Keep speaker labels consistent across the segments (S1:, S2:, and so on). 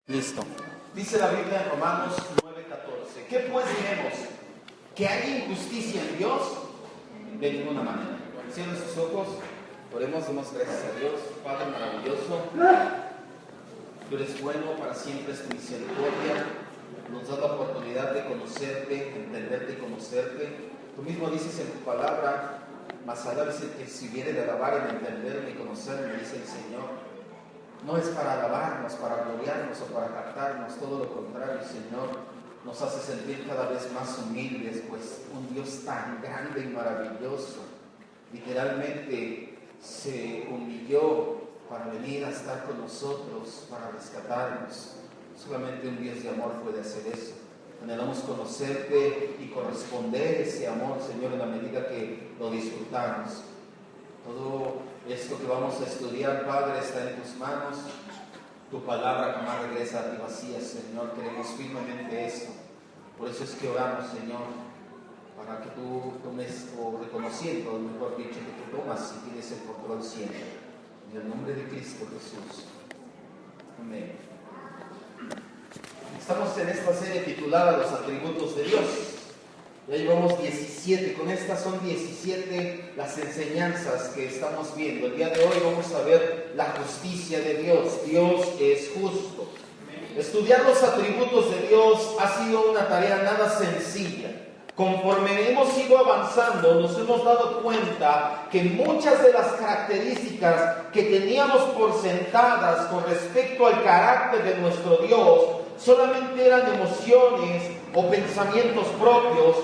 S1: Listo. Dice la Biblia en Romanos 9:14. ¿Qué pues diremos? ¿Que hay injusticia en Dios? De ninguna manera. Cierren sus ojos, oremos, demos gracias a Dios. Padre maravilloso, tú eres bueno, para siempre es tu misericordia. Nos da la oportunidad de conocerte, entenderte y conocerte. Tú mismo dices en tu palabra, mas allá dice que si viene de alabar en entenderme y conocerme, dice el Señor. No es para alabarnos, para gloriarnos o para captarnos, todo lo contrario, Señor, nos hace sentir cada vez más humildes, pues un Dios tan grande y maravilloso, literalmente se humilló para venir a estar con nosotros, para rescatarnos. Solamente un Dios de amor puede hacer eso. Anhelamos conocerte y corresponder ese amor, Señor, en la medida que lo disfrutamos. Todo esto que vamos a estudiar, Padre, está en tus manos. Tu palabra jamás regresa a ti vacía, Señor. Creemos firmemente esto. Por eso es que oramos, Señor, para que tú tomes, o reconociendo, mejor dicho, que tú tomas y tienes el control siempre. En el nombre de Cristo Jesús. Amén. Estamos en esta serie titulada Los atributos de Dios. Ya llevamos 17, con estas son 17 las enseñanzas que estamos viendo. El día de hoy vamos a ver la justicia de Dios. Dios es justo. Estudiar los atributos de Dios ha sido una tarea nada sencilla. Conforme hemos ido avanzando, nos hemos dado cuenta que muchas de las características que teníamos por sentadas con respecto al carácter de nuestro Dios solamente eran emociones o pensamientos propios,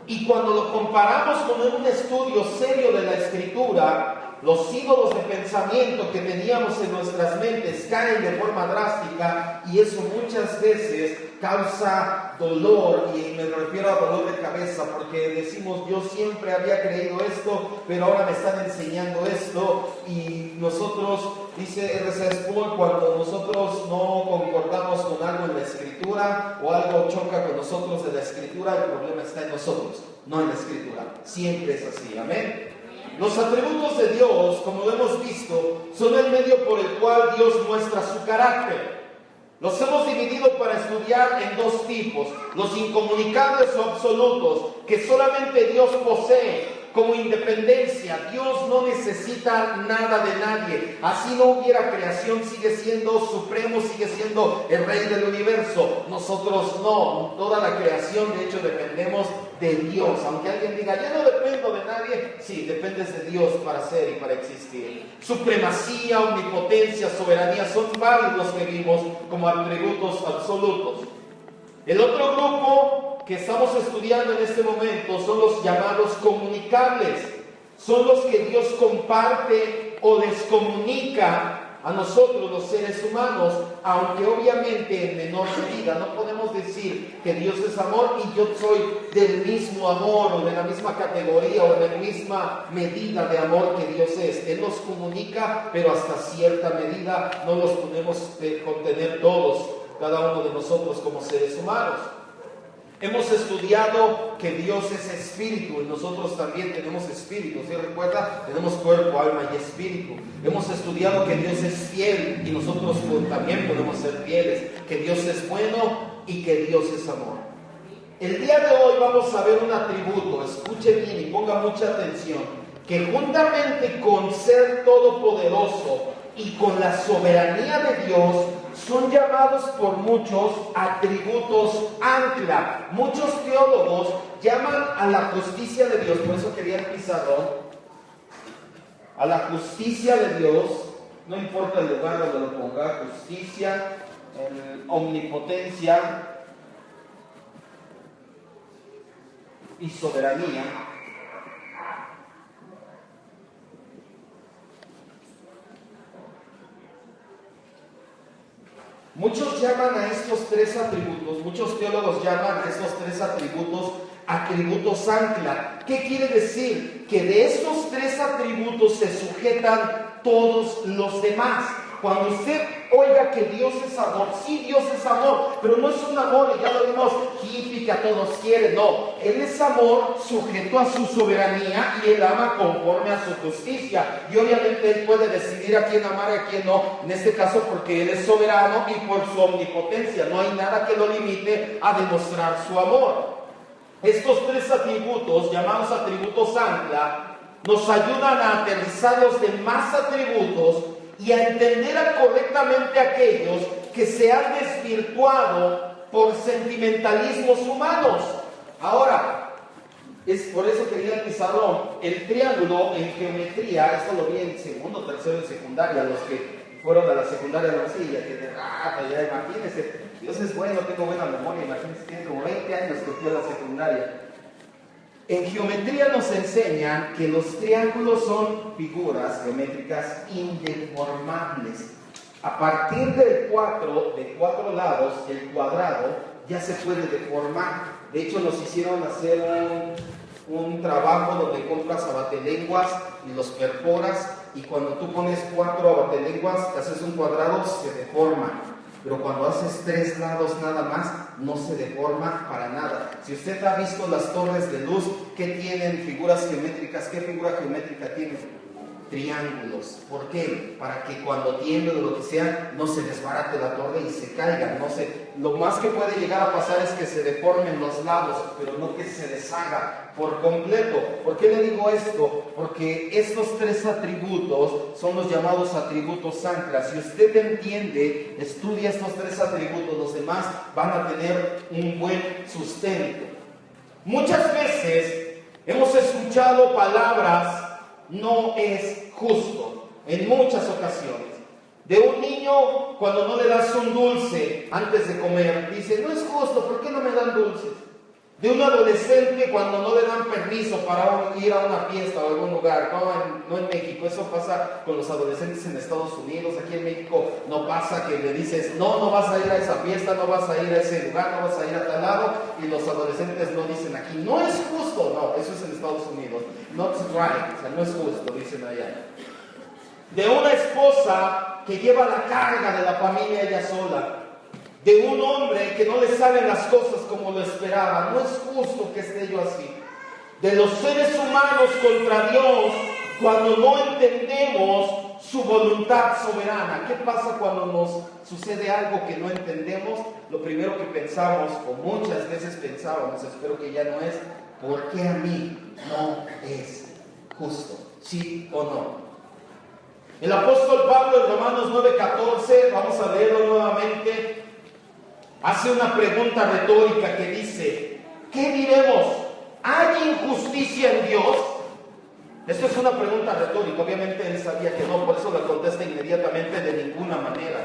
S1: y cuando lo comparamos con un estudio serio de la Escritura, los ídolos de pensamiento que teníamos en nuestras mentes caen de forma drástica, y eso muchas veces causa dolor, y me refiero a dolor de cabeza, porque decimos, yo siempre había creído esto, pero ahora me están enseñando esto, y nosotros, dice R.C. Sproul, cuando nosotros no concordamos con algo en la Escritura, o algo choca con nosotros de la Escritura, el problema está en nosotros, no en la Escritura. Siempre es así, amén. Los atributos de Dios, como lo hemos visto, son el medio por el cual Dios muestra su carácter. Los hemos dividido para estudiar en dos tipos: los incomunicables o absolutos, que solamente Dios posee como independencia. Dios no necesita nada de nadie. Así no hubiera creación, sigue siendo supremo, sigue siendo el rey del universo. Nosotros no. Toda la creación, de hecho, dependemos de Dios. Aunque alguien diga, yo no dependo de nadie, sí, dependes de Dios para ser y para existir. Supremacía, omnipotencia, soberanía, son varios los que vimos como atributos absolutos. El otro grupo que estamos estudiando en este momento son los llamados comunicables. Son los que Dios comparte o les comunica a nosotros los seres humanos, aunque obviamente en menor medida. No podemos decir que Dios es amor y yo soy del mismo amor o de la misma categoría o de la misma medida de amor que Dios es. Él nos comunica, pero hasta cierta medida no los podemos contener todos, cada uno de nosotros como seres humanos. Hemos estudiado que Dios es espíritu y nosotros también tenemos espíritu. ¿Sí recuerda? Tenemos cuerpo, alma y espíritu. Hemos estudiado que Dios es fiel y nosotros también podemos ser fieles. Que Dios es bueno y que Dios es amor. El día de hoy vamos a ver un atributo, escuche bien y ponga mucha atención, que juntamente con ser todopoderoso y con la soberanía de Dios, son llamados por muchos atributos ancla. Muchos teólogos llaman a la justicia de Dios, por eso quería el pizarrón, a la justicia de Dios, no importa el lugar donde lo ponga, justicia, omnipotencia y soberanía. Muchos llaman a estos tres atributos, muchos teólogos llaman a estos tres atributos atributos ancla. ¿Qué quiere decir? Que de estos tres atributos se sujetan todos los demás. Cuando usted oiga que Dios es amor. Sí, Dios es amor, pero no es un amor, y ya lo vimos, hippie que a todos quiere, no. Él es amor sujeto a su soberanía y Él ama conforme a su justicia. Y obviamente Él puede decidir a quién amar y a quién no, en este caso porque Él es soberano y por su omnipotencia. No hay nada que lo limite a demostrar su amor. Estos tres atributos, llamados atributos ancla, nos ayudan a aterrizar los demás atributos y a entender correctamente aquellos que se han desvirtuado por sentimentalismos humanos. Ahora, es por eso que diga el pizarrón, el triángulo en geometría, esto lo vi en segundo, tercero y secundaria, los que fueron a la secundaria no sé, ya que de rata, ya imagínense, Dios es bueno, tengo buena memoria, imagínense, tiene como 20 años que fui a la secundaria. En geometría nos enseñan que los triángulos son figuras geométricas indeformables. A partir del 4, de 4 lados, el cuadrado ya se puede deformar. De hecho, nos hicieron hacer un trabajo donde compras abatelenguas y los perforas, y cuando tú pones 4 abatelenguas, haces un cuadrado, se deforma. Pero cuando haces 3 lados nada más, no se deforma para nada. Si usted ha visto las torres de luz que tienen figuras geométricas, ¿qué figura geométrica tienen? Triángulos. ¿Por qué? Para que cuando tiemble o lo que sea, no se desbarate la torre y se caiga. Lo más que puede llegar a pasar es que se deformen los lados, pero no que se deshaga por completo. ¿Por qué le digo esto? Porque estos tres atributos son los llamados atributos anclas. Si usted entiende, estudia estos tres atributos, los demás van a tener un buen sustento. Muchas veces hemos escuchado palabras: no es justo, en muchas ocasiones. De un niño, cuando no le das un dulce antes de comer, dice: no es justo, ¿por qué no me dan dulces? De un adolescente, cuando no le dan permiso para ir a una fiesta o a algún lugar, no en México, eso pasa con los adolescentes en Estados Unidos. Aquí en México no pasa que le dices: no vas a ir a esa fiesta, no vas a ir a ese lugar, no vas a ir a tal lado, y los adolescentes no dicen aquí: no es justo. No, eso es en Estados Unidos. Not right, o sea, no es justo, dicen allá. De una esposa que lleva la carga de la familia ella sola. De un hombre que no le salen las cosas como lo esperaba. No es justo que esté yo así. De los seres humanos contra Dios, cuando no entendemos su voluntad soberana. ¿Qué pasa cuando nos sucede algo que no entendemos? Lo primero que pensamos, o muchas veces pensábamos, espero que ya no es: ¿por qué a mí no es justo? ¿Sí o no? El apóstol Pablo en Romanos 9:14, vamos a leerlo nuevamente, hace una pregunta retórica que dice: ¿qué diremos? ¿Hay injusticia en Dios? Esto es una pregunta retórica, obviamente él sabía que no, por eso la contesta inmediatamente: de ninguna manera.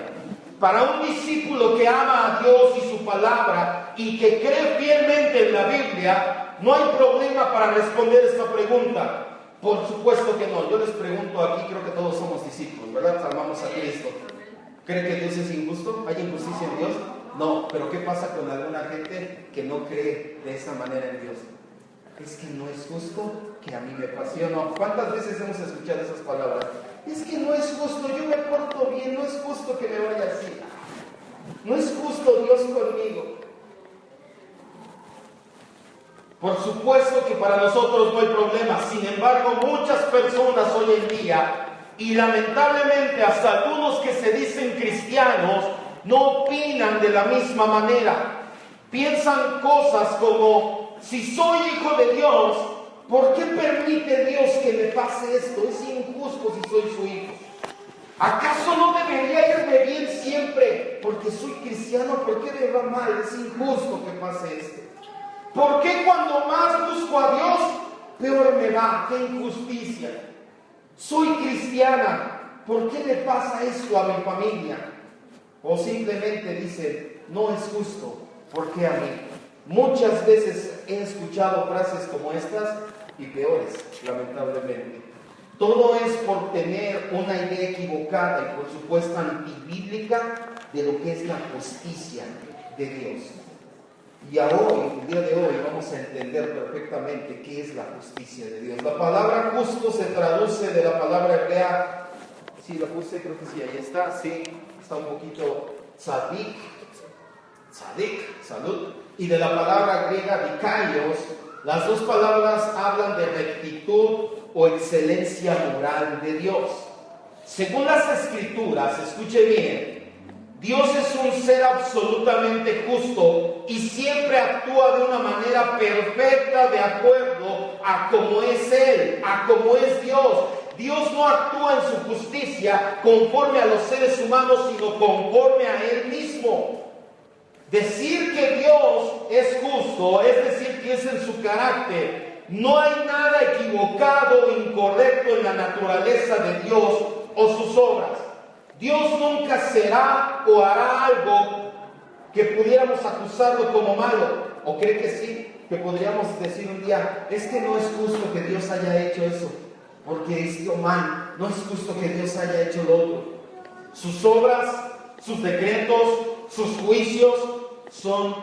S1: Para un discípulo que ama a Dios y su palabra y que cree fielmente en la Biblia, no hay problema para responder esta pregunta. Por supuesto que no. Yo les pregunto aquí, creo que todos somos discípulos, ¿verdad? Amamos a Cristo. ¿Cree que Dios es injusto? ¿Hay injusticia en Dios? No, pero ¿qué pasa con alguna gente que no cree de esa manera en Dios? Es que no es justo que a mí me pase, ¿o no? ¿Cuántas veces hemos escuchado esas palabras? Es que no es justo, yo me porto bien, no es justo que me vaya así. No es justo Dios conmigo. Por supuesto que para nosotros no hay problema. Sin embargo, muchas personas hoy en día, y lamentablemente hasta algunos que se dicen cristianos, no opinan de la misma manera. Piensan cosas como: si soy hijo de Dios, ¿por qué permite Dios que me pase esto? Es injusto si soy su hijo. ¿Acaso no debería irme bien siempre porque soy cristiano? ¿Por qué me va mal? Es injusto que pase esto. ¿Por qué cuando más busco a Dios, peor me va? ¡Qué injusticia! Soy cristiana, ¿por qué le pasa esto a mi familia? O simplemente dicen: no es justo, ¿por qué a mí? Muchas veces he escuchado frases como estas y peores, lamentablemente. Todo es por tener una idea equivocada y por supuesto antibíblica de lo que es la justicia de Dios. Y hoy, el día de hoy, vamos a entender perfectamente qué es la justicia de Dios. La palabra justo se traduce de la palabra hebrea. Sí, la puse, creo que sí, ahí está. Sí, está un poquito tzadik, salud, y de la palabra griega dikaios. Las dos palabras hablan de rectitud o excelencia moral de Dios. Según las Escrituras, escuche bien, Dios es un ser absolutamente justo y siempre actúa de una manera perfecta de acuerdo a cómo es Él, a cómo es Dios. Dios no actúa en su justicia conforme a los seres humanos, sino conforme a Él mismo. Decir que Dios es justo, es decir, que es en su carácter. No hay nada equivocado o incorrecto en la naturaleza de Dios o sus obras. Dios nunca será o hará algo que pudiéramos acusarlo como malo. ¿O cree que sí? Que podríamos decir un día, es que no es justo que Dios haya hecho eso, porque hizo mal. No es justo que Dios haya hecho lo otro. Sus obras, sus decretos, sus juicios son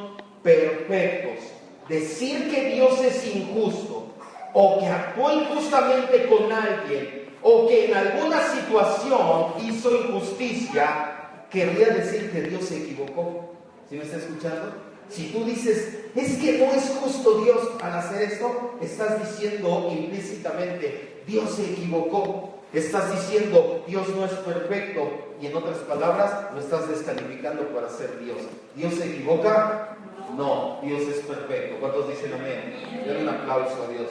S1: perfectos. Decir que Dios es injusto o que actuó injustamente con alguien o que en alguna situación hizo injusticia, querría decir que Dios se equivocó. ¿Sí me está escuchando? Si tú dices, es que no es justo Dios al hacer esto, estás diciendo implícitamente, Dios se equivocó. Estás diciendo, Dios no es perfecto. Y en otras palabras, lo estás descalificando para ser Dios. ¿Dios se equivoca? No, Dios es perfecto. ¿Cuántos dicen amén? Den un aplauso a Dios.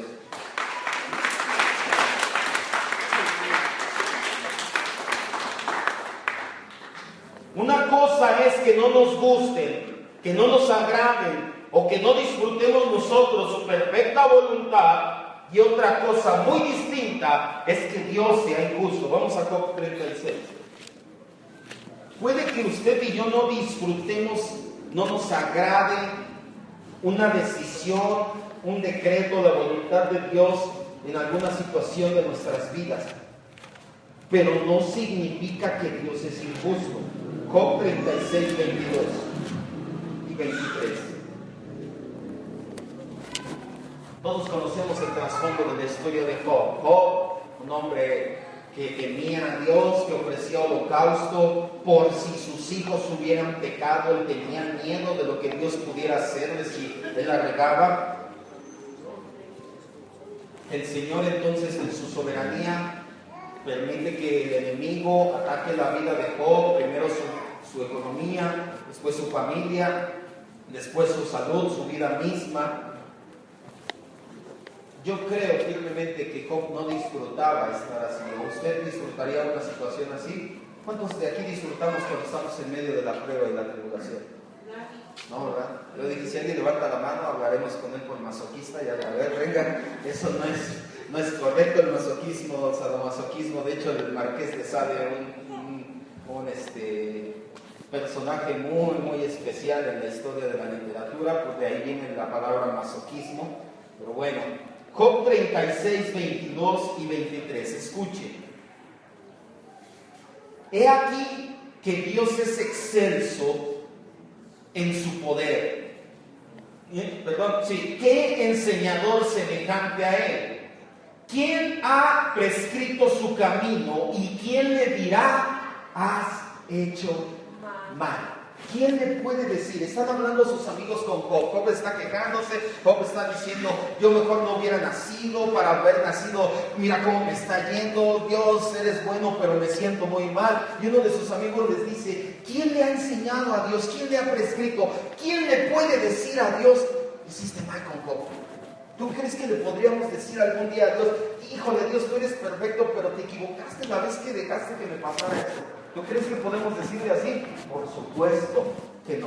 S1: Una cosa es que no nos gusten, que no nos agraden o que no disfrutemos nosotros su perfecta voluntad, y otra cosa muy distinta es que Dios sea injusto. Vamos a Job 36. Puede que usted y yo no disfrutemos, no nos agrade una decisión, un decreto, la voluntad de Dios en alguna situación de nuestras vidas, pero no significa que Dios es injusto. Job 36, 22 y 23. Todos conocemos el trasfondo de la historia de Job. Job, un hombre que temía a Dios, que ofrecía holocausto por si sus hijos hubieran pecado. Él tenía miedo de lo que Dios pudiera hacerle si él la regaba. El Señor entonces, en su soberanía, permite que el enemigo ataque la vida de Job, primero su economía, después su familia, después su salud, su vida misma. Yo creo firmemente que Job no disfrutaba estar así. ¿O usted disfrutaría una situación así? ¿Cuántos de aquí disfrutamos cuando estamos en medio de la prueba y la tribulación? No, ¿verdad? Yo dije, si alguien levanta la mano, hablaremos con él por masoquista. Y a ver, venga, eso no es correcto, el masoquismo, el sadomasoquismo. De hecho, el Marqués de Sade, un personaje muy, muy especial en la historia de la literatura, pues de ahí viene la palabra masoquismo. Pero bueno, Job 36, 22 y 23, escuche. He aquí que Dios es excelso en su poder. ¿Qué enseñador semejante a él? ¿Quién ha prescrito su camino y quién le dirá, has hecho mal? ¿Quién le puede decir? Están hablando sus amigos con Job. Job está quejándose, Job está diciendo, yo mejor no hubiera nacido, para haber nacido, mira cómo me está yendo, Dios, eres bueno, pero me siento muy mal. Y uno de sus amigos les dice, ¿quién le ha enseñado a Dios? ¿Quién le ha prescrito? ¿Quién le puede decir a Dios, hiciste mal con Job? ¿Tú crees que le podríamos decir algún día a Dios, híjole Dios, tú eres perfecto, pero te equivocaste la vez que dejaste que me pasara esto? ¿Tú crees que podemos decirle así? Por supuesto que no.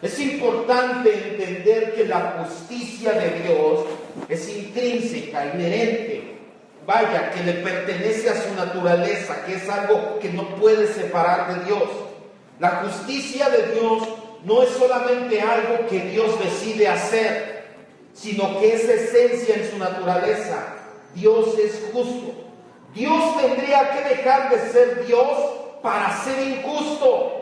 S1: Es importante entender que la justicia de Dios es intrínseca, inherente. Vaya, que le pertenece a su naturaleza, que es algo que no puede separar de Dios. La justicia de Dios no es solamente algo que Dios decide hacer, sino que es esencia en su naturaleza. Dios es justo. Dios tendría que dejar de ser Dios para ser injusto.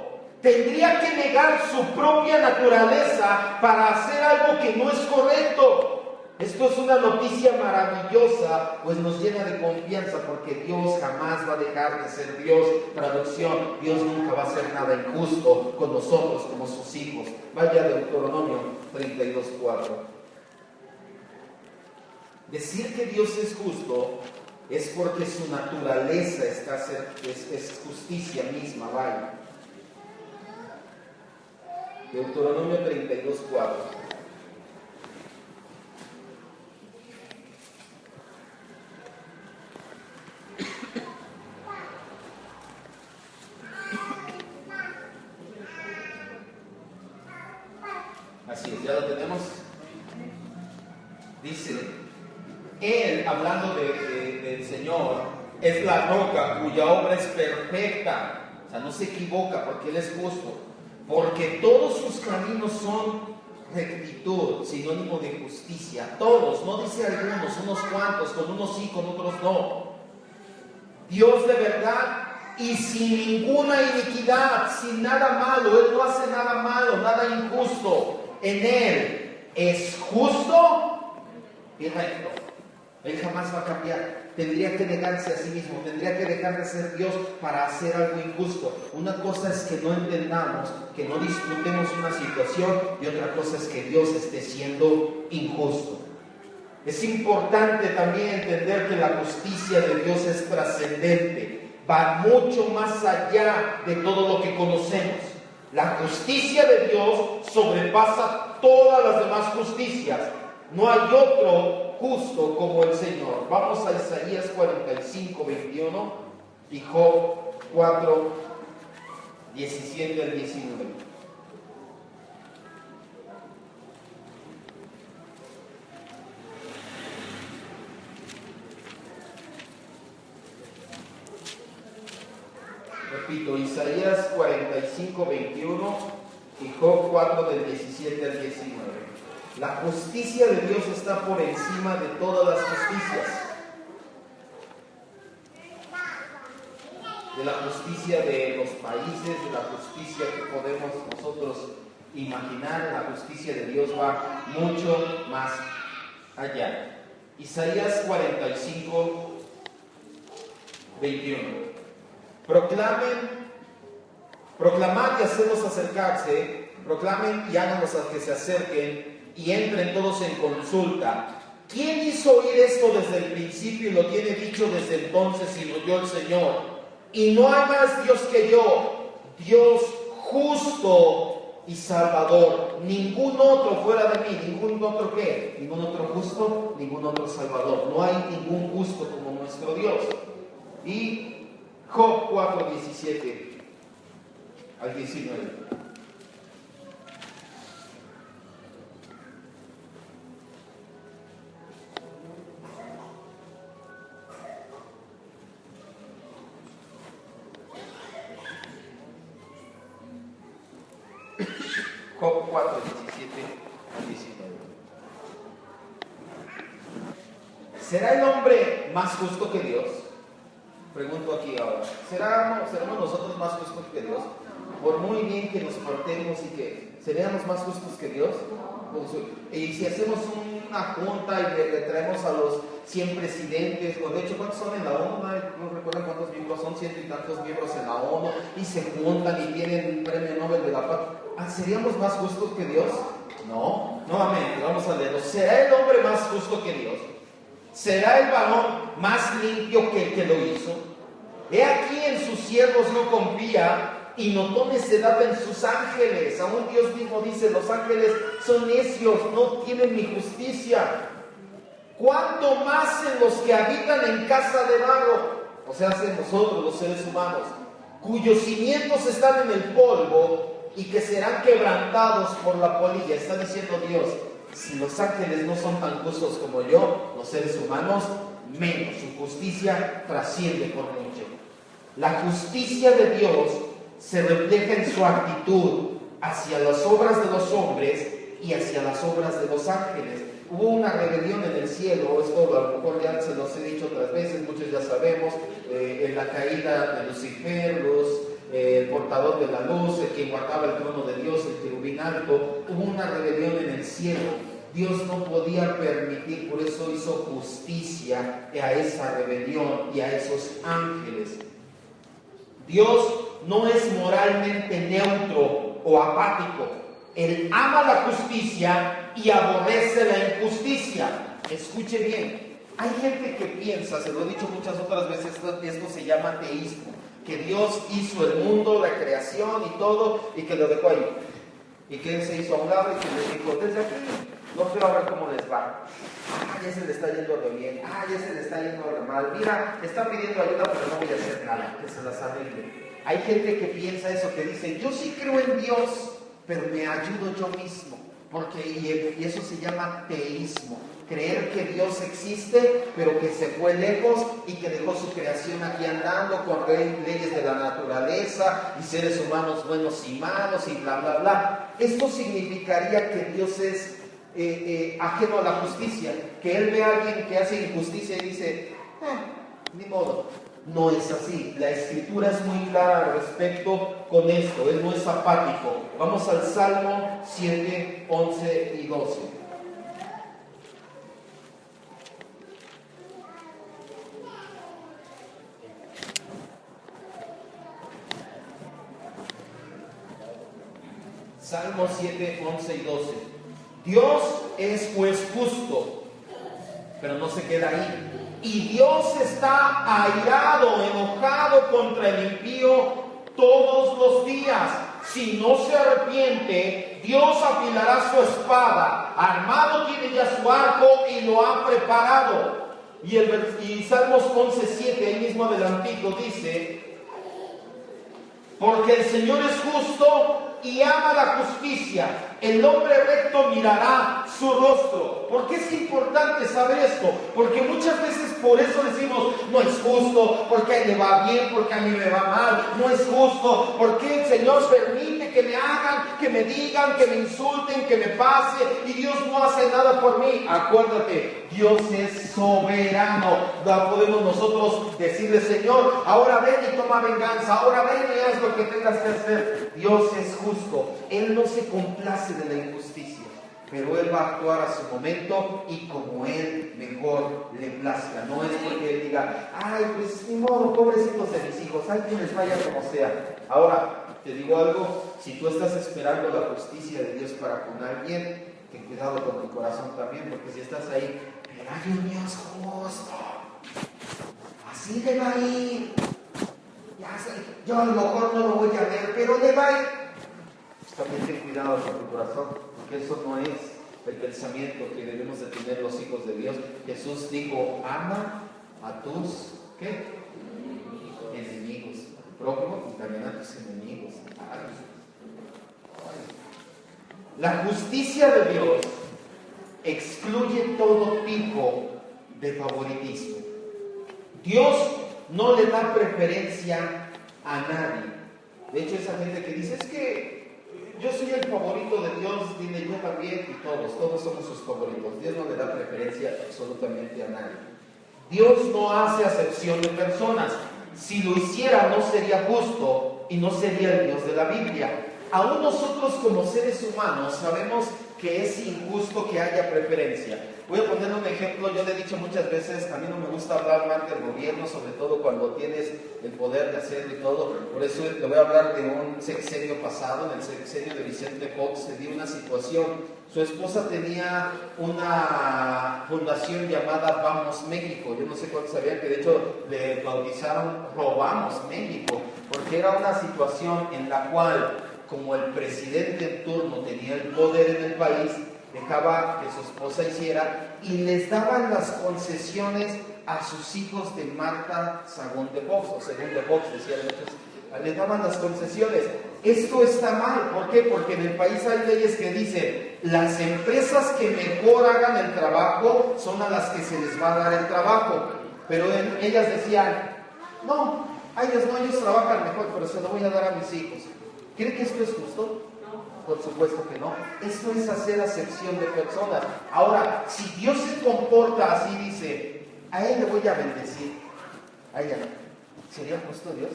S1: Tendría que negar su propia naturaleza para hacer algo que no es correcto. Esto es una noticia maravillosa, pues nos llena de confianza, porque Dios jamás va a dejar de ser Dios. Traducción: Dios nunca va a hacer nada injusto con nosotros como sus hijos. Vaya a Deuteronomio 32:4. Decir que Dios es justo es porque su naturaleza es justicia misma. Vaya. Deuteronomio 32:4. Así es, ya lo tenemos. Dice, Él, hablando del Señor, es la roca cuya obra es perfecta. O sea, no se equivoca porque Él es justo. Porque todos sus caminos son rectitud, sinónimo de justicia. Todos, no dice algunos, unos cuantos, con unos sí, con otros no. Dios de verdad y sin ninguna iniquidad, sin nada malo. Él no hace nada malo, nada injusto. En Él es justo y recto. Él jamás va a cambiar. Tendría que negarse a sí mismo, tendría que dejar de ser Dios para hacer algo injusto. Una cosa es que no entendamos, que no disfrutemos una situación, y otra cosa es que Dios esté siendo injusto. Es importante también entender que la justicia de Dios es trascendente, va mucho más allá de todo lo que conocemos. La justicia de Dios sobrepasa todas las demás justicias. No hay otro justo como el Señor. Vamos a Isaías 45:21 y Job 4:17 al 19. Repito, Isaías 45:21 y Job 4:17 al 19. La justicia de Dios está por encima de todas las justicias. De la justicia de los países, de la justicia que podemos nosotros imaginar, la justicia de Dios va mucho más allá. Isaías 45:21. Proclamad y hacedlos acercarse, proclamen y háganlos a que se acerquen, y entren todos en consulta. ¿Quién hizo oír esto desde el principio y lo tiene dicho desde entonces, sino yo el Señor? Y no hay más Dios que yo, Dios justo y salvador. Ningún otro fuera de mí. ¿Ningún otro qué? Ningún otro justo, ningún otro salvador. No hay ningún justo como nuestro Dios. Y Job 4:17 al 19. Job 4:17 al 19. ¿Será el hombre más justo que Dios? Pregunto aquí ahora. ¿Seremos nosotros más justos que Dios? Por muy bien que nos portemos y que seríamos más justos que Dios. Y si hacemos una junta y le traemos a los 100 presidentes, o de hecho, ¿cuántos son en la ONU? No recuerdo cuántos miembros son, 100 y tantos miembros en la ONU, y se juntan y tienen el premio Nobel de la Paz. ¿Seríamos más justos que Dios? No. Nuevamente, vamos a leerlo. ¿Será el hombre más justo que Dios? ¿Será el varón más limpio que el que lo hizo? He aquí en sus siervos no confía, y notó necedad en sus ángeles. Aún Dios mismo dice, los ángeles son necios, no tienen mi justicia. ¿Cuánto más en los que habitan en casa de barro? O sea, en nosotros los seres humanos, cuyos cimientos están en el polvo y que serán quebrantados por la polilla. Está diciendo Dios, si los ángeles no son tan justos como yo, los seres humanos menos. Su justicia trasciende por mucho. La justicia de Dios se refleja en su actitud hacia las obras de los hombres y hacia las obras de los ángeles. Hubo una rebelión en el cielo, esto a lo mejor ya se los he dicho otras veces, muchos ya sabemos, en la caída de Lucifer, el portador de la luz, el que guardaba el trono de Dios, el querubín alto. Hubo una rebelión en el cielo. Dios no podía permitir, por eso hizo justicia a esa rebelión y a esos ángeles. Dios no es moralmente neutro o apático. Él ama la justicia y aborrece la injusticia. Escuche bien, hay gente que piensa, se lo he dicho muchas otras veces, esto se llama teísmo, que Dios hizo el mundo, la creación y todo, y que lo dejó ahí. Y que Él se hizo a un lado y que le dijo, desde aquí, no quiero ver cómo les va. Ya se le está yendo re bien, ya se le está yendo re mal. Mira, está pidiendo ayuda, pero no voy a hacer nada, que se las arregle. Hay gente que piensa eso, que dice, yo sí creo en Dios, pero me ayudo yo mismo. Y eso se llama teísmo. Creer que Dios existe, pero que se fue lejos y que dejó su creación aquí andando con leyes de la naturaleza y seres humanos buenos y malos y bla, bla, bla. Esto significaría que Dios es ajeno a la justicia, que Él ve a alguien que hace injusticia y dice, ni modo. No es así. La Escritura es muy clara al respecto con esto. Él no es apático. Vamos al Salmo 7, 11 y 12. Salmo 7, 11 y 12. Dios es juez justo, pero no se queda ahí. Y Dios está airado, enojado contra el impío todos los días. Si no se arrepiente, Dios afilará su espada. Armado tiene ya su arco y lo ha preparado. Y Salmos 11:7, ahí mismo adelantito, dice: porque el Señor es justo y ama la justicia. El hombre recto mirará su rostro. ¿Por qué es importante saber esto? Porque muchas veces por eso decimos, no es justo, porque a él le va bien, porque a mí me va mal. No es justo, porque el Señor permite que me hagan, que me digan, que me insulten, que me pase, y Dios no hace nada por mí. Acuérdate, Dios es soberano. No podemos nosotros decirle, Señor, ahora ven y toma venganza, ahora ven y haz lo que tengas que hacer. Dios es justo. Él no se complace de la injusticia, pero Él va a actuar a su momento y como Él mejor le plazca. No es porque Él diga, ay, pues ni modo, pobrecitos de mis hijos, ay, que les vaya como sea. Ahora, te digo algo, si tú estás esperando la justicia de Dios para con alguien, ten cuidado con tu corazón también, porque si estás ahí, pero hay un Dios justo, así le va a ir. Ya sé, yo a lo mejor no lo voy a ver, pero le va a ir. También ten cuidado con tu corazón, porque eso no es el pensamiento que debemos de tener los hijos de Dios. Jesús dijo, ama a tus, ¿qué? Enemigos, a tu prójimo y también a tus enemigos. La justicia de Dios excluye todo tipo de favoritismo. Dios no le da preferencia a nadie. De hecho, esa gente que dice, es que yo soy el favorito de Dios, dile yo también, y todos somos sus favoritos. Dios no le da preferencia absolutamente a nadie. Dios no hace acepción de personas. Si lo hiciera, no sería justo y no sería el Dios de la Biblia. Aún nosotros como seres humanos sabemos que es injusto que haya preferencia. Voy a poner un ejemplo. Yo le he dicho muchas veces, a mí no me gusta hablar mal del gobierno, sobre todo cuando tienes el poder de hacerlo y todo. Por eso te voy a hablar de un sexenio pasado. En el sexenio de Vicente Fox se dio una situación. Su esposa tenía una fundación llamada Vamos México. Yo no sé cuántos sabían que de hecho le bautizaron Robamos México, porque era una situación en la cual, como el presidente en turno tenía el poder en el país, dejaba que su esposa hiciera y les daban las concesiones a sus hijos de Marta Sagún de Fox, o Según de Fox, decían muchos, les daban las concesiones. Esto está mal. ¿Por qué? Porque en el país hay leyes que dicen, las empresas que mejor hagan el trabajo son a las que se les va a dar el trabajo. Pero ellas decían, no, ellos trabajan mejor, pero se lo voy a dar a mis hijos. ¿Cree que esto es justo? No. Por supuesto que no. Esto es hacer acepción de personas. Ahora, si Dios se comporta así, dice, a él le voy a bendecir, a ella no. ¿Sería justo Dios?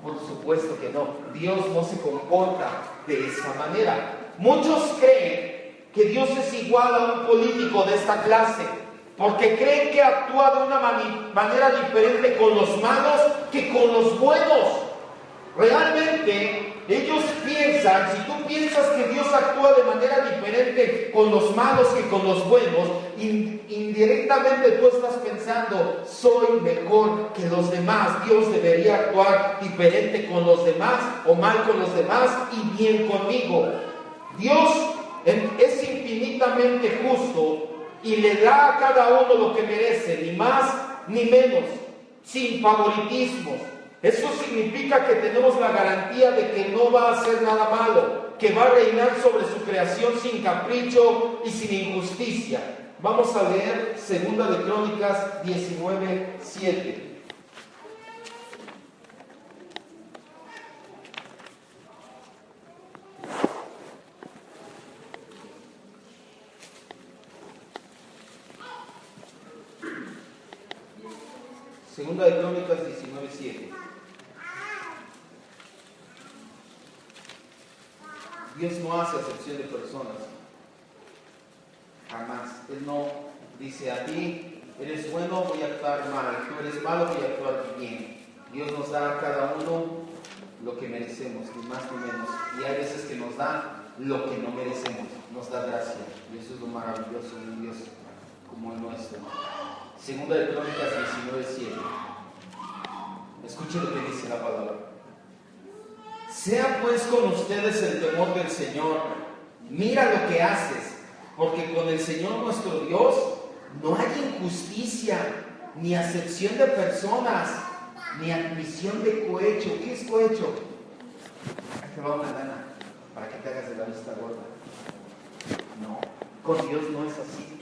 S1: Por supuesto que no. Dios no se comporta de esa manera. Muchos creen que Dios es igual a un político de esta clase, porque creen que actúa de una manera diferente con los malos que con los buenos. Realmente ellos piensan, si tú piensas que Dios actúa de manera diferente con los malos que con los buenos, indirectamente tú estás pensando, soy mejor que los demás, Dios debería actuar diferente con los demás o mal con los demás y bien conmigo. Dios es infinitamente justo y le da a cada uno lo que merece, ni más ni menos, sin favoritismos. Eso significa que tenemos la garantía de que no va a hacer nada malo, que va a reinar sobre su creación sin capricho y sin injusticia. Vamos a leer 2 de Crónicas 19:7. Segunda de Crónicas 19:7. Dios no hace acepción de personas, jamás. Él no dice a ti, eres bueno, voy a actuar mal, tú eres malo, voy a actuar bien. Dios nos da a cada uno lo que merecemos, ni más ni menos. Y hay veces que nos da lo que no merecemos, nos da gracia. Y eso es lo maravilloso de un Dios como el nuestro. Segunda de Crónicas 19:7. Escuche lo que dice la palabra. Sea pues con ustedes el temor del Señor. Mira lo que haces, porque con el Señor nuestro Dios no hay injusticia, ni acepción de personas, ni admisión de cohecho. ¿Qué es cohecho? Ahí te va una lana para que te hagas de la vista gorda. No, con Dios no es así.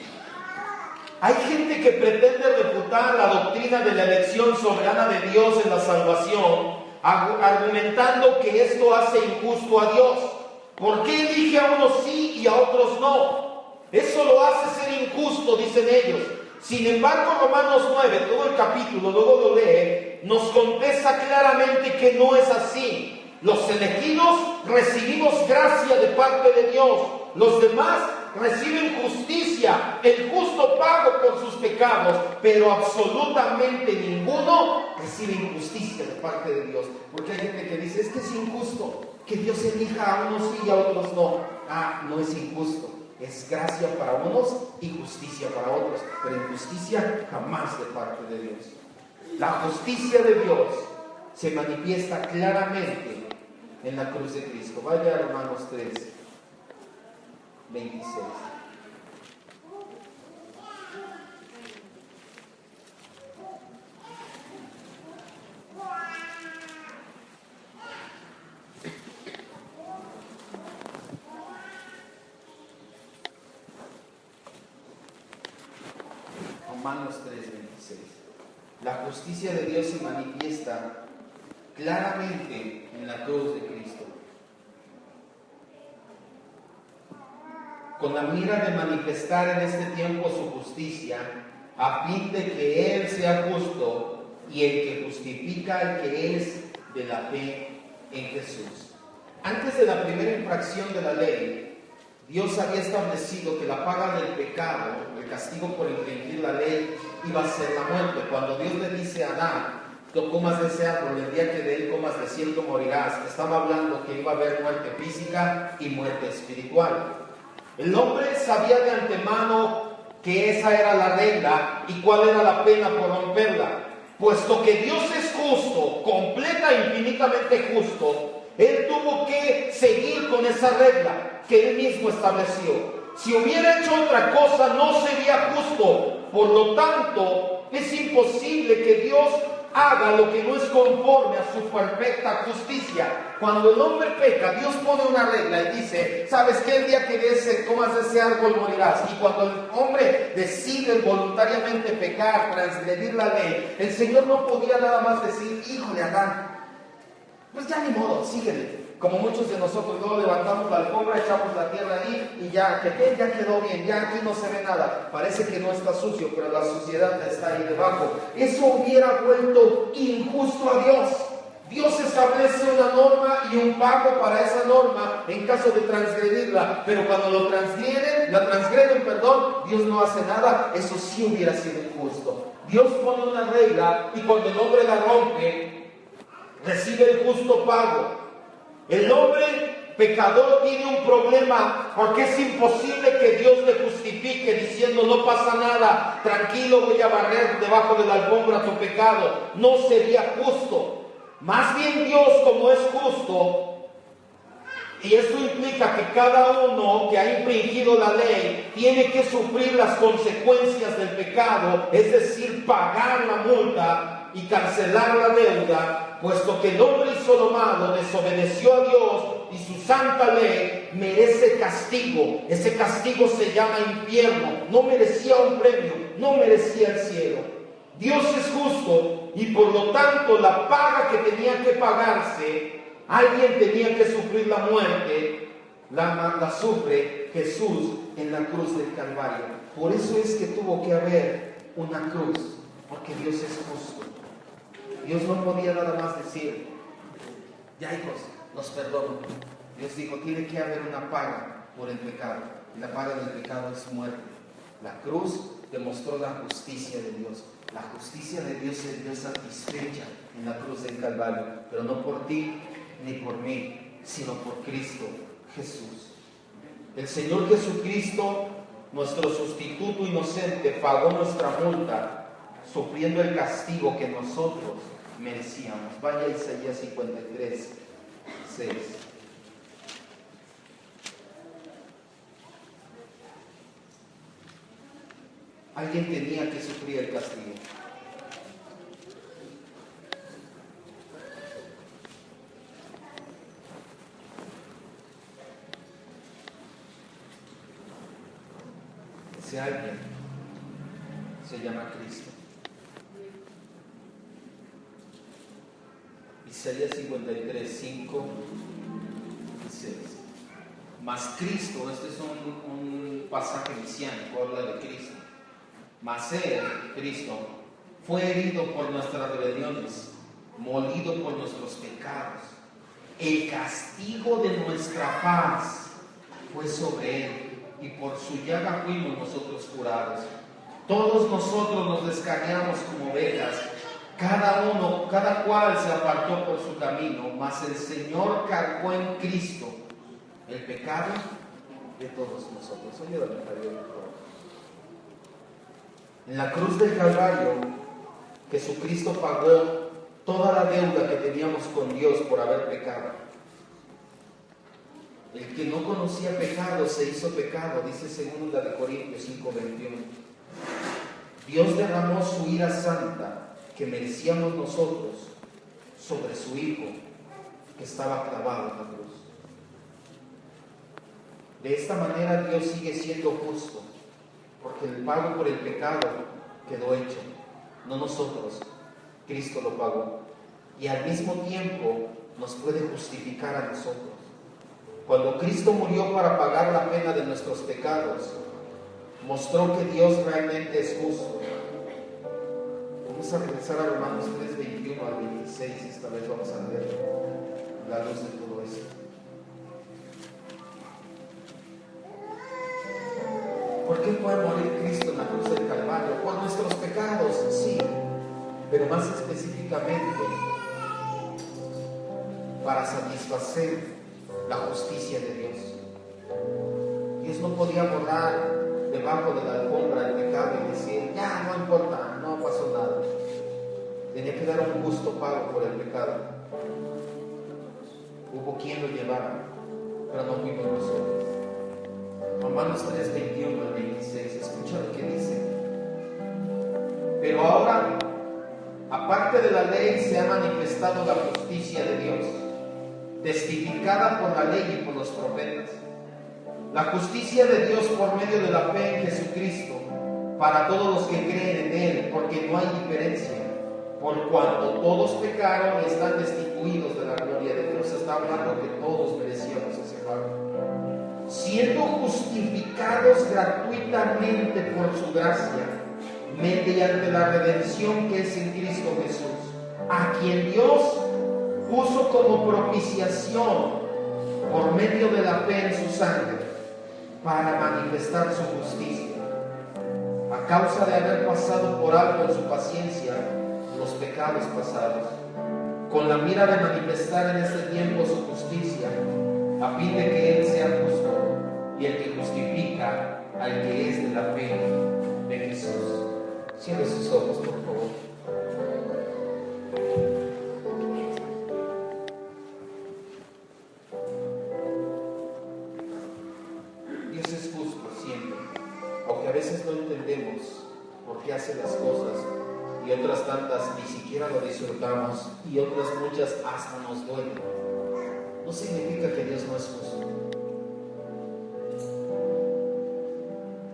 S1: Hay gente que pretende refutar la doctrina de la elección soberana de Dios en la salvación, argumentando que esto hace injusto a Dios. ¿Por qué elige a unos sí y a otros no? Eso lo hace ser injusto, dicen ellos. Sin embargo, Romanos 9, todo el capítulo, luego lo lee, nos contesta claramente que no es así. Los elegidos recibimos gracia de parte de Dios. Los demás reciben justicia, el justo pago por sus pecados, pero absolutamente ninguno recibe injusticia de parte de Dios. Porque hay gente que dice, es que es injusto que Dios elija a unos sí y a otros no. No es injusto. Es gracia para unos y justicia para otros, pero injusticia jamás de parte de Dios. La justicia de Dios se manifiesta claramente en la cruz de Cristo. Vaya a Romanos 3, 26. Romanos 3, 26. La justicia de Dios se manifiesta claramente en la cruz de Cristo, con la mira de manifestar en este tiempo su justicia, a fin de que Él sea justo y el que justifica al que es de la fe en Jesús. Antes de la primera infracción de la ley, Dios había establecido que la paga del pecado, el castigo por infringir la ley, iba a ser la muerte. Cuando Dios le dice a Adán, no comas de ese árbol, el día que de él comas de cierto morirás, estaba hablando que iba a haber muerte física y muerte espiritual. El hombre sabía de antemano que esa era la regla y cuál era la pena por romperla. Puesto que Dios es justo, completa e infinitamente justo, Él tuvo que seguir con esa regla que Él mismo estableció. Si hubiera hecho otra cosa, no sería justo. Por lo tanto, es imposible que Dios haga lo que no es conforme a su perfecta justicia. Cuando el hombre peca, Dios pone una regla y dice, ¿sabes qué? El día que comas de ese árbol morirás. Y cuando el hombre decide voluntariamente pecar, transgredir la ley, el Señor no podía nada más decir, híjole, Adán, pues ya ni modo, síguele. Como muchos de nosotros luego levantamos la alfombra, echamos la tierra ahí y ya quedó bien, ya aquí no se ve nada. Parece que no está sucio, pero la suciedad está ahí debajo. Eso hubiera vuelto injusto a Dios. Dios establece una norma y un pago para esa norma en caso de transgredirla, pero cuando la transgreden, Dios no hace nada. Eso sí hubiera sido injusto. Dios pone una regla y cuando el hombre la rompe, recibe el justo pago. El hombre pecador tiene un problema porque es imposible que Dios le justifique diciendo no pasa nada, tranquilo, voy a barrer debajo de la alfombra tu pecado. No sería justo. Más bien Dios, como es justo, y esto implica que cada uno que ha infringido la ley tiene que sufrir las consecuencias del pecado, es decir, pagar la multa y cancelar la deuda, puesto que el hombre hizo lo malo, desobedeció a Dios y su santa ley, merece castigo. Ese castigo se llama infierno. No merecía un premio, no merecía el cielo. Dios es justo y por lo tanto la paga que tenía que pagarse, alguien tenía que sufrir la muerte, la sufre Jesús en la cruz del Calvario. Por eso es que tuvo que haber una cruz, porque Dios es justo. Dios no podía nada más decir, ya hijos, los perdono. Dios dijo, tiene que haber una paga por el pecado, y la paga del pecado es muerte. La cruz demostró la justicia de Dios. La justicia de Dios se vio satisfecha en la cruz del Calvario, pero no por ti ni por mí, sino por Cristo Jesús. El Señor Jesucristo, nuestro sustituto inocente, pagó nuestra multa, sufriendo el castigo que nosotros merecíamos. Vaya a Isaías 53, 6. Alguien tenía que sufrir el castigo. Ese alguien se llama Cristo. Isaías 53, 5 y 6. Mas Cristo, este es un pasaje mesiánico, habla de Cristo. Mas Él, Cristo, fue herido por nuestras rebeliones, molido por nuestros pecados. El castigo de nuestra paz fue sobre Él, y por su llaga fuimos nosotros curados. Todos nosotros nos descarriamos como ovejas, cada cual se apartó por su camino, mas el Señor cargó en Cristo el pecado de todos nosotros. Ayúdame, Javier, por favor. En la cruz del Calvario, Jesucristo pagó toda la deuda que teníamos con Dios por haber pecado. El que no conocía pecado se hizo pecado, dice 2 Corintios 5:21. Dios derramó su ira santa que merecíamos nosotros sobre su Hijo que estaba clavado en la cruz. De esta manera Dios sigue siendo justo, porque el pago por el pecado quedó hecho, no nosotros, Cristo lo pagó. Y al mismo tiempo nos puede justificar a nosotros. Cuando Cristo murió para pagar la pena de nuestros pecados, mostró que Dios realmente es justo. Vamos a regresar a Romanos 3, 21 al 26, esta vez vamos a ver la luz de todo esto. ¿Por qué puede morir Cristo en la cruz del Calvario? Por nuestros pecados, sí, pero más específicamente para satisfacer la justicia de Dios. Dios no podía borrar debajo de la alfombra el pecado y decir, ya, no importa, no pasó nada. Tenía que dar un justo pago por el pecado. Hubo quien lo llevara, pero no fuimos nosotros. Romanos 3, 21 al 26, escucha lo que dice. Pero ahora, aparte de la ley, se ha manifestado la justicia de Dios, testificada por la ley y por los profetas. La justicia de Dios por medio de la fe en Jesucristo, para todos los que creen en Él, porque no hay diferencia, por cuanto todos pecaron y están destituidos de la gloria de Dios. Está hablando que todos merecíamos ese pago. Siendo justificados gratuitamente por su gracia, mediante la redención que es en Cristo Jesús, a quien Dios puso como propiciación por medio de la fe en su sangre para manifestar su justicia, a causa de haber pasado por alto en su paciencia los pecados pasados, con la mira de manifestar en este tiempo su justicia, a fin de que Él sea justo y el que justifica al que es de la fe de Jesús. Cierre sus ojos, por favor. Dios es justo siempre, aunque a veces no entendemos por qué hace las cosas y otras tantas ni siquiera lo disfrutamos y otras muchas hasta nos duelen. No significa que Dios no es justo.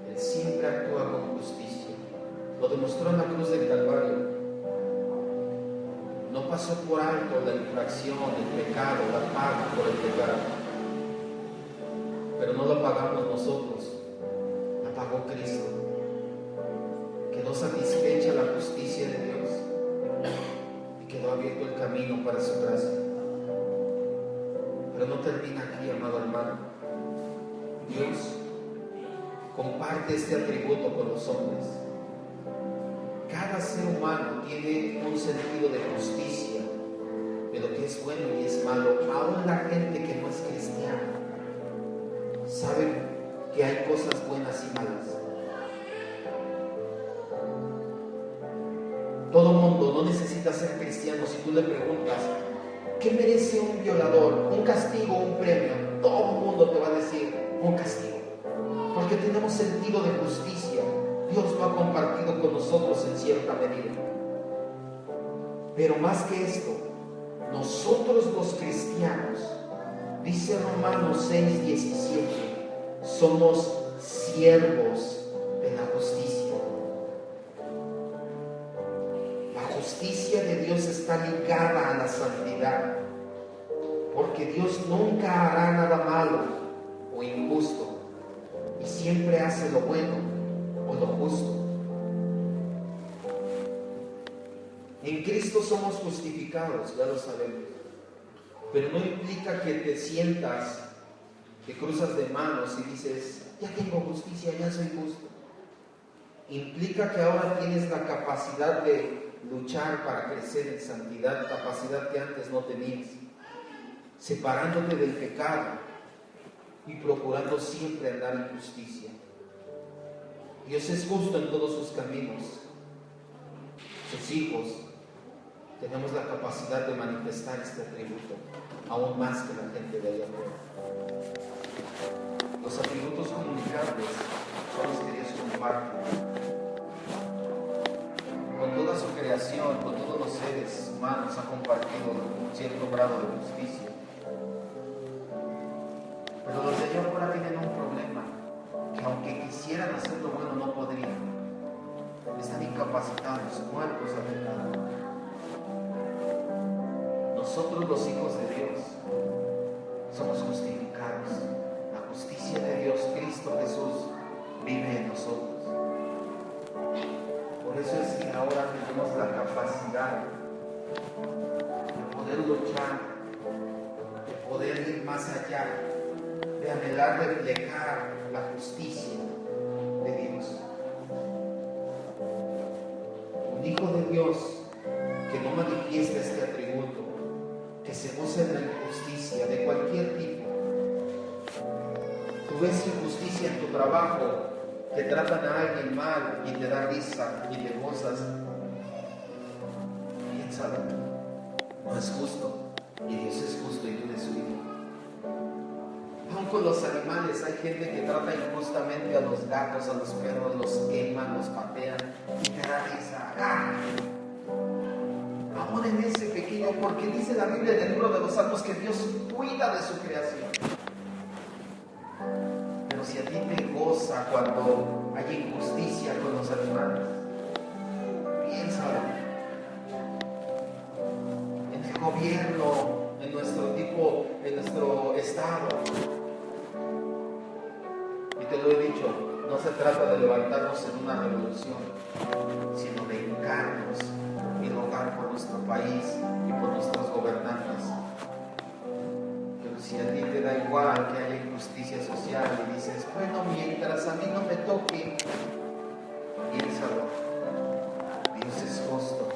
S1: Él siempre actúa con justicia. Lo demostró en la cruz del Calvario. No pasó por alto la infracción, el pecado, la paga por el pecado. Pero no lo pagamos nosotros, la pagó Cristo. Quedó satisfecha la justicia de Dios y quedó abierto el camino para su gracia. Pero no termina aquí, amado hermano. Dios comparte este atributo con los hombres. Cada ser humano tiene un sentido de justicia, de lo que es bueno y es malo. Aún la gente que no es cristiana sabe que hay cosas buenas y malas. Todo mundo no necesita ser cristiano. Si tú le preguntas, ¿qué merece un violador? ¿Un castigo o un premio? Todo el mundo te va a decir un castigo, porque tenemos sentido de justicia. Dios lo ha compartido con nosotros en cierta medida. Pero más que esto, nosotros los cristianos, dice Romanos 6:17, somos siervos de la justicia. La justicia de Dios está ligada a la santidad, porque Dios nunca hará nada malo o injusto y siempre hace lo bueno o lo justo. En Cristo somos justificados, ya lo sabemos, pero no implica que te sientas, que cruzas de manos y dices, ya tengo justicia, ya soy justo. Implica que ahora tienes la capacidad de luchar para crecer en santidad, capacidad que antes no tenías, separándote del pecado y procurando siempre andar en justicia. Dios es justo en todos sus caminos. Sus hijos tenemos la capacidad de manifestar este atributo, aún más que la gente de allá afuera. Los atributos comunicables son los que Dios comparte con toda su creación, con todos los seres humanos. Ha compartido un cierto grado de justicia, pero los de allá afuera tienen un problema, que aunque quisieran hacer lo bueno no podrían. Están incapacitados, muertos a pecado. Nosotros los hijos de Dios somos justificados. La justicia de Dios, Cristo Jesús, vive en nosotros. Por eso es que ahora tenemos la capacidad de poder luchar, de poder ir más allá, de anhelar reflejar la justicia de Dios. Un hijo de Dios que no manifiesta este atributo, que se goza en la injusticia de cualquier tipo. Tú ves injusticia en tu trabajo, que tratan a alguien mal y te da risa y te gozas. Piénsalo, no es justo, y Dios es justo y tú eres su hijo. Aún con los animales hay gente que trata injustamente a los gatos, a los perros, los queman, los patean y te da risa. ¡Ah! Aún en ese pequeño, porque dice la Biblia en el libro de los Salmos que Dios cuida de su creación. Pero si a ti te goza cuando hay injusticia con los animales, piénsalo. En el gobierno, en nuestro estado. Y te lo he dicho, no se trata de levantarnos en una revolución, sino de hincarnos y rogar por nuestro país y por nuestros gobernantes. Pero si a ti te da igual que haya injusticia social y dices, bueno, mientras a mí no me toque, piénsalo, Dios es justo,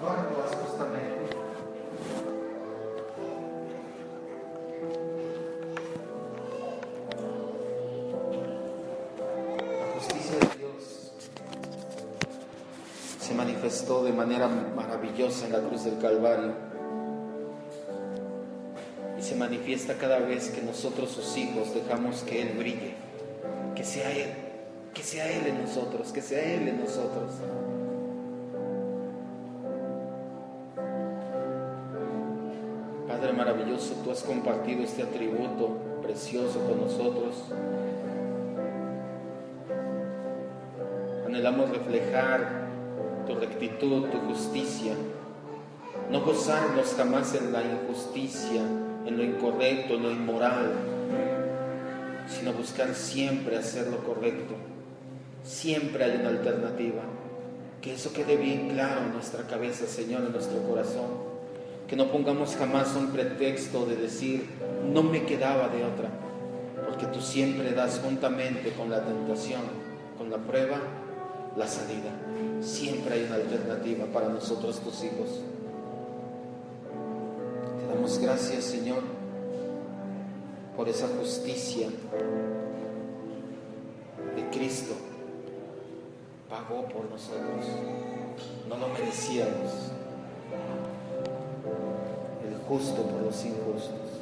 S1: no actúas justamente. Se manifestó de manera maravillosa en la cruz del Calvario y se manifiesta cada vez que nosotros, sus hijos, dejamos que Él brille, que sea Él en nosotros, que sea Él en nosotros. Padre maravilloso, tú has compartido este atributo precioso con nosotros. Anhelamos reflejar tu rectitud, tu justicia, no gozarnos jamás en la injusticia, en lo incorrecto, en lo inmoral, sino buscar siempre hacer lo correcto. Siempre hay una alternativa. Que eso quede bien claro en nuestra cabeza, Señor, en nuestro corazón. Que no pongamos jamás un pretexto de decir, no me quedaba de otra, porque tú siempre das juntamente con la tentación, con la prueba, la salida. Siempre hay una alternativa para nosotros, tus hijos. Te damos gracias, Señor, por esa justicia de Cristo. Pagó por nosotros, no lo merecíamos, el justo por los injustos.